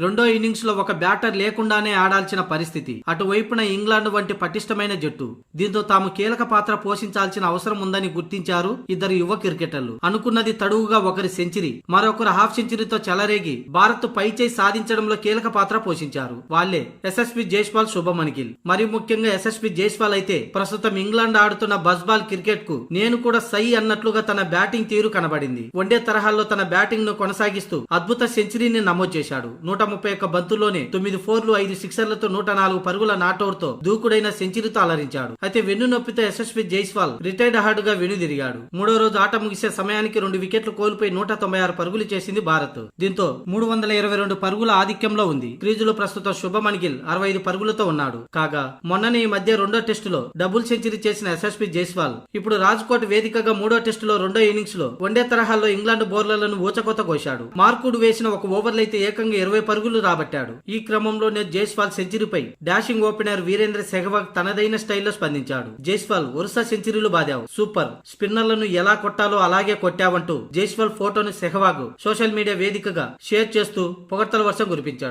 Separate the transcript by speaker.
Speaker 1: రెండో ఇన్నింగ్స్ లో ఒక బ్యాటర్ లేకుండానే ఆడాల్సిన పరిస్థితి. అటువైపున ఇంగ్లాండ్ వంటి పటిష్టమైన జట్టు. దీంతో తాము కీలక పాత్ర పోషించాల్సిన అవసరం ఉందని గుర్తించారు ఇద్దరు యువ క్రికెటర్లు. అనుకున్నది తడువుగా ఒకరి సెంచరీ, మరొకరు హాఫ్ సెంచరీతో చెలరేగి భారత్ పైచేయి సాధించడంలో కీలక పాత్ర పోషించారు. వాళ్లే యశస్వి జైస్వాల్, శుభమన్ గిల్. మరి ముఖ్యంగా యశస్వి జైస్వాల్ అయితే ప్రస్తుతం ఇంగ్లాండ్ ఆడుతున్న బజ్బాల్ క్రికెట్ కు నేను కూడా సై అన్నట్లుగా తన బ్యాటింగ్ తీరు కనబడింది. వన్డే తరహాలో తన బ్యాటింగ్ ను కొనసాగిస్తూ అద్భుత సెంచరీని నమోదు చేశాడు. 131 బంతుల్లోనే 9 4లు 5 సిక్సర్లతో 104 పరుగుల నాటౌట్ తో దూకుడైన సెంచరీతో అలరించాడు. అయితే వెన్ను నొప్పితో యశస్వి జైస్వాల్ రిటైర్డ్ హార్డ్ గా వెనుదిరిగాడు. మూడో రోజు ఆట ముగిసే సమయానికి 2 వికెట్లు కోల్పోయి 196 పరుగులు చేసింది భారత్. దీంతో 322 పరుగుల ఆధిక్యంలో ఉంది. క్రీజులో ప్రస్తుతం శుభమన్ గిల్ 65 పరుగులతో ఉన్నాడు. కాగా మొన్ననే ఈ మధ్య రెండో టెస్టులో డబుల్ సెంచరీ చేసిన యశస్వి జైస్వాల్ ఇప్పుడు రాజ్కోట్ వేదికగా మూడో టెస్టులో రెండో ఇన్నింగ్స్ లో వన్డే తరహాలో ఇంగ్లాండ్ బౌలర్లను ఊచకోత కోశాడు. మార్కుడు వేసిన ఒక ఓవర్లో అయితే ఏకంగా 20 పరుగులు రాబట్టాడు. ఈ క్రమంలోనే జైస్వాల్ సెంచరీపై డాషింగ్ ఓపెనర్ వీరేంద్ర సెహ్వాగ్ తనదైన స్టైల్లో స్పందించాడు. జైస్వాల్ వరుస సెంచరీలు బాదావు, సూపర్, స్పిన్నర్లను ఎలా కొట్టాలో అలాగే కొట్టావంటూ జైస్వాల్ ఫోటోను సెహ్వాగ్ సోషల్ మీడియా వేదికగా షేర్ చేస్తూ పొగడ్తల వర్షం కురిపించాడు.